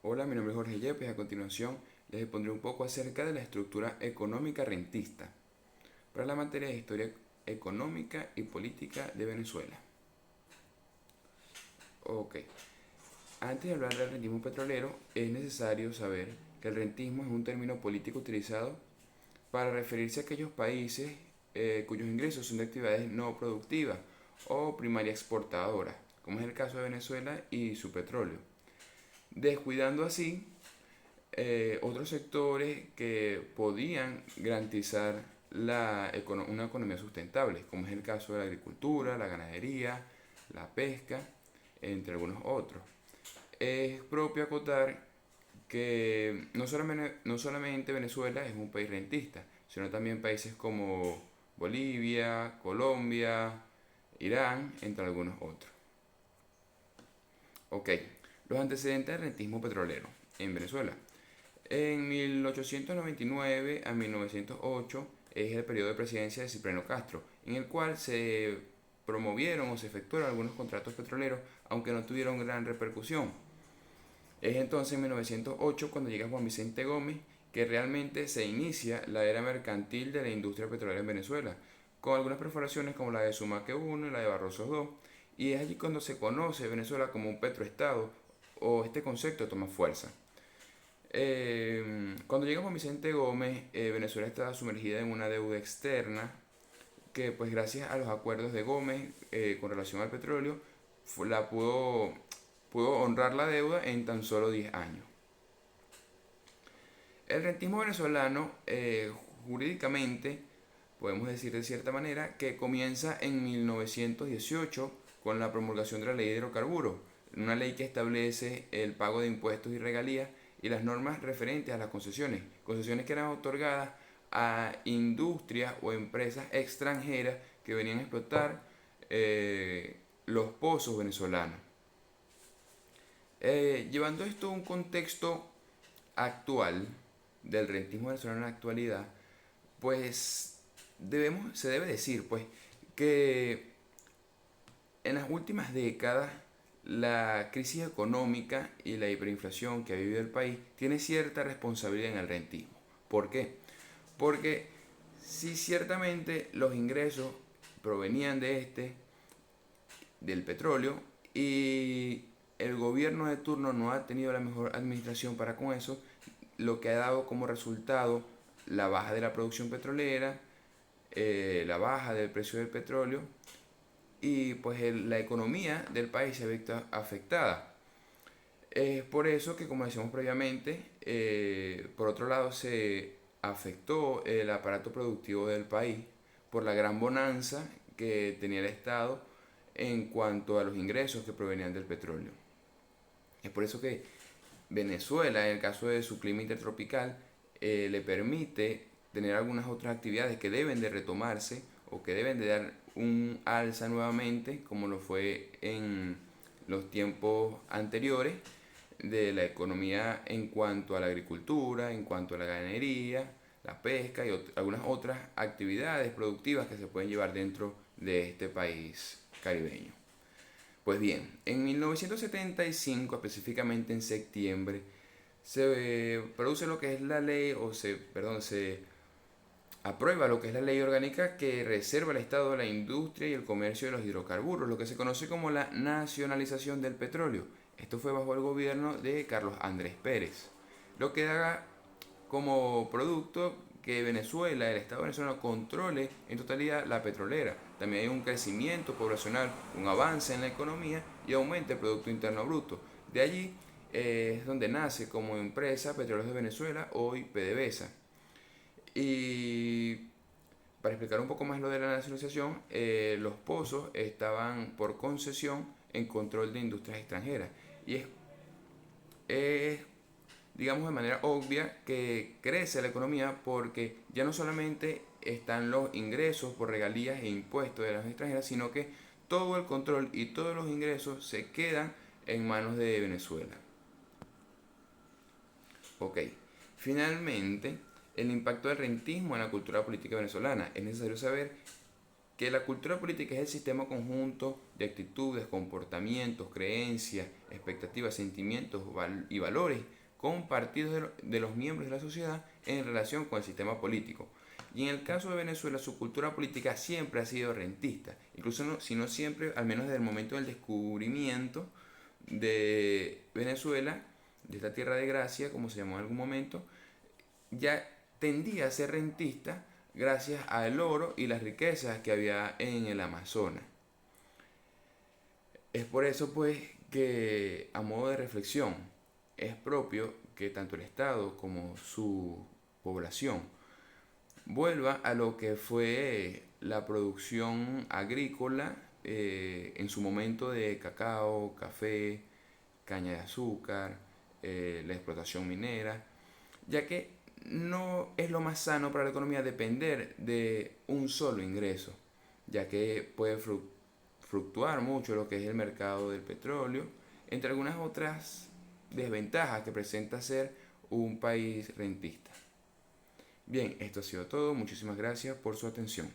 Hola, mi nombre es Jorge Yepes. A continuación les expondré un poco acerca de la estructura económica rentista para la materia de historia económica y política de Venezuela. Ok, antes de hablar del rentismo petrolero, es necesario saber que el rentismo es un término político utilizado para referirse a aquellos países cuyos ingresos son de actividades no productivas o primaria exportadoras, como es el caso de Venezuela y su petróleo, descuidando así otros sectores que podían garantizar una economía sustentable, como es el caso de la agricultura, la ganadería, la pesca, entre algunos otros. Es propio acotar que no solamente Venezuela es un país rentista, sino también países como Bolivia, Colombia, Irán, entre algunos otros. Ok, los antecedentes del rentismo petrolero en Venezuela. En 1899 a 1908 es el periodo de presidencia de Cipriano Castro, en el cual se promovieron o se efectuaron algunos contratos petroleros, aunque no tuvieron gran repercusión. Es entonces en 1908 cuando llega Juan Vicente Gómez que realmente se inicia la era mercantil de la industria petrolera en Venezuela, con algunas perforaciones como la de Sumaque I y la de Barroso II, y es allí cuando se conoce Venezuela como un petroestado o este concepto toma fuerza. Cuando llega Juan Vicente Gómez, Venezuela estaba sumergida en una deuda externa que pues gracias a los acuerdos de Gómez con relación al petróleo, pudo honrar la deuda en tan solo 10 años. El rentismo venezolano, jurídicamente, podemos decir de cierta manera, que comienza en 1918 con la promulgación de la ley de hidrocarburos, una ley que establece el pago de impuestos y regalías y las normas referentes a las concesiones que eran otorgadas a industrias o empresas extranjeras que venían a explotar los pozos venezolanos. Llevando esto a un contexto actual del rentismo venezolano en la actualidad, pues se debe decir pues que en las últimas décadas la crisis económica y la hiperinflación que ha vivido el país tiene cierta responsabilidad en el rentismo. ¿Por qué? Porque si ciertamente los ingresos provenían del petróleo, y el gobierno de turno no ha tenido la mejor administración para con eso, lo que ha dado como resultado la baja de la producción petrolera, la baja del precio del petróleo y pues la economía del país se ha visto afectada. Es por eso que, como decíamos previamente, por otro lado se afectó el aparato productivo del país por la gran bonanza que tenía el Estado en cuanto a los ingresos que provenían del petróleo. Es por eso que Venezuela, en el caso de su clima intertropical, le permite tener algunas otras actividades que deben de retomarse o que deben de dar un alza nuevamente, como lo fue en los tiempos anteriores de la economía en cuanto a la agricultura, en cuanto a la ganadería, la pesca y algunas otras actividades productivas que se pueden llevar dentro de este país caribeño. Pues bien, en 1975, específicamente en septiembre, se produce lo que es la ley, se aprueba lo que es la ley orgánica que reserva el Estado de la industria y el comercio de los hidrocarburos, lo que se conoce como la nacionalización del petróleo. Esto fue bajo el gobierno de Carlos Andrés Pérez, lo que da como producto que Venezuela, el Estado venezolano, controle en totalidad la petrolera. También hay un crecimiento poblacional, un avance en la economía y aumenta el Producto Interno Bruto. De allí es donde nace como empresa Petróleos de Venezuela, hoy PDVSA. Y para explicar un poco más lo de la nacionalización, los pozos estaban por concesión en control de industrias extranjeras. Y es, digamos, de manera obvia que crece la economía porque ya no solamente están los ingresos por regalías e impuestos de las extranjeras, sino que todo el control y todos los ingresos se quedan en manos de Venezuela. Ok, finalmente, el impacto del rentismo en la cultura política venezolana. Es necesario saber que la cultura política es el sistema conjunto de actitudes, comportamientos, creencias, expectativas, sentimientos y valores compartidos de los miembros de la sociedad en relación con el sistema político. Y en el caso de Venezuela, su cultura política siempre ha sido rentista, incluso si no siempre, al menos desde el momento del descubrimiento de Venezuela, de esta tierra de gracia, como se llamó en algún momento, ya tendía a ser rentista gracias al oro y las riquezas que había en el Amazonas. Es por eso pues que a modo de reflexión es propio que tanto el Estado como su población vuelva a lo que fue la producción agrícola en su momento de cacao, café, caña de azúcar, la explotación minera, ya que no es lo más sano para la economía depender de un solo ingreso, ya que puede fluctuar mucho lo que es el mercado del petróleo, entre algunas otras desventajas que presenta ser un país rentista. Bien, esto ha sido todo. Muchísimas gracias por su atención.